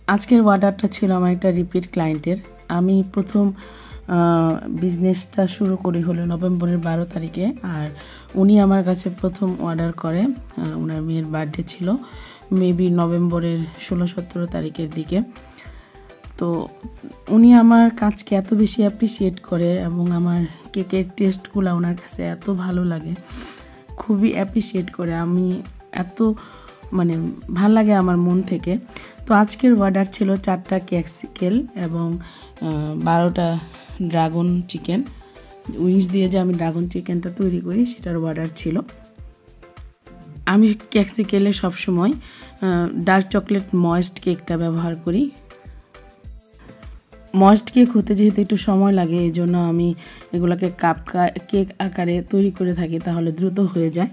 আজকের অর্ডারটা ছিল আমার একটা রিপিট ক্লায়েন্টের। আমি প্রথম বিজনেসটা শুরু করি হলো নভেম্বরের 12 তারিখে। আর উনি আমার কাছে প্রথম অর্ডার করে, ওনার মেয়ের বার্থডে ছিল মেবি নভেম্বরের 16-17 তারিখের দিকে। তো উনি আমার কাজকে এত বেশি অ্যাপ্রিসিয়েট করে এবং আমার কেকের টেস্টগুলো ওনার কাছে এত ভালো লাগে, খুবই অ্যাপ্রিসিয়েট করে। আমি এত ভাল লাগে আমার মন থেকে। তো আজকের অর্ডার ছিল 4টা ক্যাকসিকেল এবং 12টা ড্রাগন চিকেন উইংস দিয়ে। যে আমি ড্রাগন চিকেনটা তৈরি করি সেটার অর্ডার ছিল। আমি ক্যাকসিকেলে সবসময় ডার্ক চকলেট ময়েস্ট কেকটা ব্যবহার করি। ময়েস্ট কেক হতে যেহেতু একটু সময় লাগে, এই জন্য আমি এগুলোকে কেক আকারে তৈরি করে থাকি, তাহলে দ্রুত হয়ে যায়।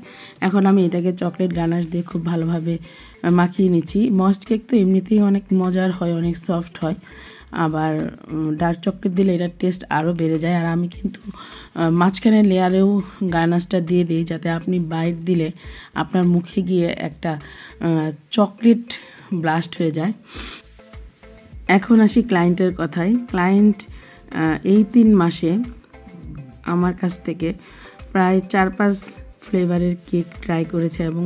এখন আমি এটাকে চকলেট গানাশ দিয়ে খুব ভালোভাবে মাখিয়ে নিচ্ছি। ময়েস্ট কেক তো এমনিতেই অনেক মজার হয়, অনেক সফট হয়, আবার ডার্ক চকলেট দিলে এটার টেস্ট আরও বেড়ে যায়। আর আমি কিন্তু মাঝখানের লেয়ারেও গানাশটা দিয়ে দিই, যাতে আপনি বাইট দিলে আপনার মুখে গিয়ে একটা চকলেট ব্লাস্ট হয়ে যায়। এখন আসি ক্লায়েন্টের কথায়। ক্লায়েন্ট এই 3 মাসে আমার কাছ থেকে প্রায় 4-5 ফ্লেভারের কেক ট্রাই করেছে এবং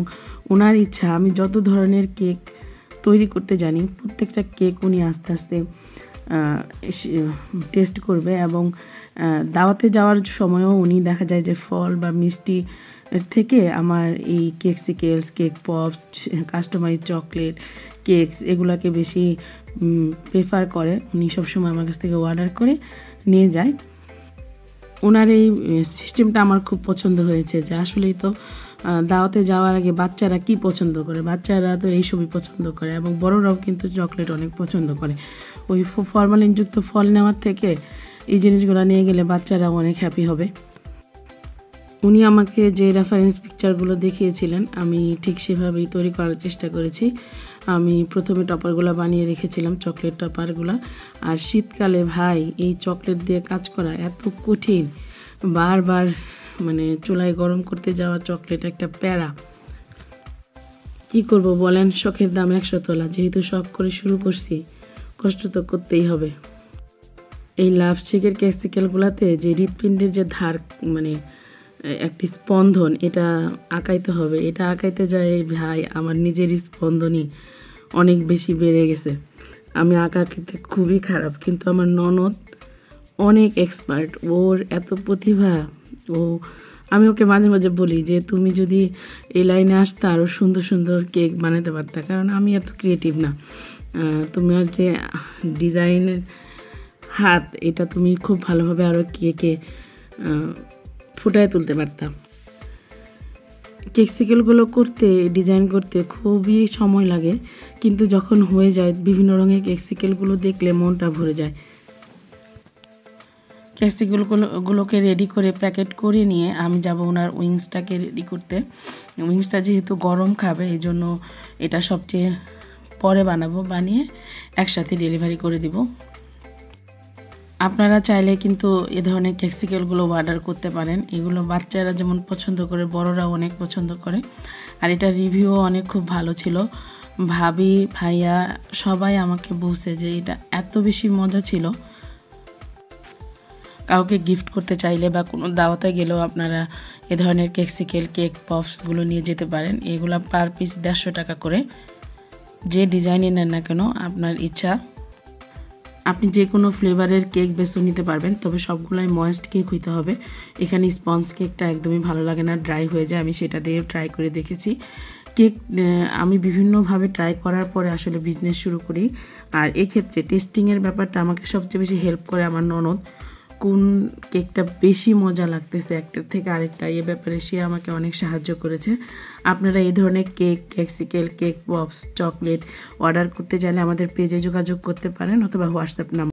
ওনার ইচ্ছা আমি যত ধরনের কেক তৈরি করতে জানি প্রত্যেকটা কেক উনি আস্তে আস্তে টেস্ট করবে। এবং দাওয়াতে যাওয়ার সময়ও উনি দেখা যায় যে ফল বা মিষ্টি থেকে আমার এই cakesicles, cake pops, customise chocolate cakes এগুলোকে বেশি প্রেফার করে। উনি সবসময় আমার কাছ থেকে অর্ডার করে নিয়ে যায়। ওনার এই সিস্টেমটা আমার খুব পছন্দ হয়েছে, যে আসলেই তো দাওয়াতে যাওয়ার আগে বাচ্চারা কি পছন্দ করে, বাচ্চারা তো এইসবই পছন্দ করে এবং বড়রাও কিন্তু চকলেট অনেক পছন্দ করে। ওই ফরমালিনযুক্ত ফল নেওয়ার থেকে এই জিনিসগুলো নিয়ে গেলে বাচ্চারাও অনেক হ্যাপি হবে। উনি আমাকে যে রেফারেন্স পিকচারগুলো দেখিয়েছিলেন আমি ঠিক সেভাবেই তৈরি করার চেষ্টা করেছি। আমি প্রথমে টপারগুলো বানিয়ে রেখেছিলাম, চকলেট টপারগুলো। আর শীতকালে ভাই এই চকলেট দিয়ে কাজ করা এত কঠিন, বারবার চুলায় গরম করতে যাওয়া চকলেট একটা প্যারা। কি করব বলেন, শখের দাম 100 তোলা। যেহেতু শখ করে শুরু করছি, কষ্ট তো করতেই হবে। এই লাভ শেকের ক্যাকসিকেলগুলোতে যে হৃৎপিণ্ডের যে ধার একটি স্পন্দন, এটা আঁকাইতে হবে। এটা আঁকাইতে যায় ভাই আমার নিজের স্পন্দনই অনেক বেশি বেড়ে গেছে। আমি আঁকাতে খুবই খারাপ, কিন্তু আমার ননদ অনেক এক্সপার্ট, ওর এত প্রতিভা। আমি ওকে মাঝে মাঝে বলি যে তুমি যদি এই লাইনে আসতে আরও সুন্দর সুন্দর কেক বানাতে পারতা, কারণ আমি এত ক্রিয়েটিভ না। তোমার যে ডিজাইনের হাত, এটা তুমি খুব ভালোভাবে আরও কেকে ফুটায় তুলতে পারতাম। কেকসিকেলগুলো করতে, ডিজাইন করতে খুবই সময় লাগে, কিন্তু যখন হয়ে যায় বিভিন্ন রঙের কেকসিকেলগুলো দেখলে মনটা ভরে যায়। কেকসিকেলগুলোকে রেডি করে প্যাকেট করে নিয়ে আমি যাব ওনার উইংসটাকে রেডি করতে। উইংসটা যেহেতু গরম খাবে, এই জন্য এটা সবচেয়ে পরে বানাবো, বানিয়ে একসাথে ডেলিভারি করে দিব। আপনারা চাইলে কিন্তু এ ধরনের কেকসিকেলগুলো অর্ডার করতে পারেন। এগুলো বাচ্চারা যেমন পছন্দ করে, বড়রাও অনেক পছন্দ করে। আর এটা রিভিউও অনেক খুব ভালো ছিল। ভাবি, ভাইয়া সবাই আমাকে বলছে যে এটা এত বেশি মজা ছিল। কাউকে গিফট করতে চাইলে বা কোনো দাওয়াতে গেলেও আপনারা এ ধরনের কেকসিকেল, কেক পপসগুলো নিয়ে যেতে পারেন। এগুলো পার পিস 150 টাকা করে। যে ডিজাইনে নেন না কেন আপনার ইচ্ছা, আপনি যে কোনো ফ্লেভারের কেক বেছে নিতে পারবেন, তবে সবগুলাই ময়েস্ট কেক হইতে হবে। এখানে স্পঞ্জ কেকটা একদমই ভালো লাগে না, ড্রাই হয়ে যায়। আমি সেটা দিয়ে ট্রাই করে দেখেছি। কেক আমি বিভিন্নভাবে ট্রাই করার পরে আসলে বিজনেস শুরু করি। আর এক্ষেত্রে টেস্টিংয়ের ব্যাপারটা আমাকে সবচেয়ে বেশি হেল্প করে আমার ননদ। কোন কেকটা বেশি মজা লাগতেছে একটার থেকে আরেকটা, এ ব্যাপারে সে আমাকে অনেক সাহায্য করেছে। আপনারা এই ধরনের cake, cakesicle, cake pops, chocolate order করতে চাইলে আমাদের পেজে যোগাযোগ করতে পারেন, অথবা হোয়াটসঅ্যাপ নাম্বার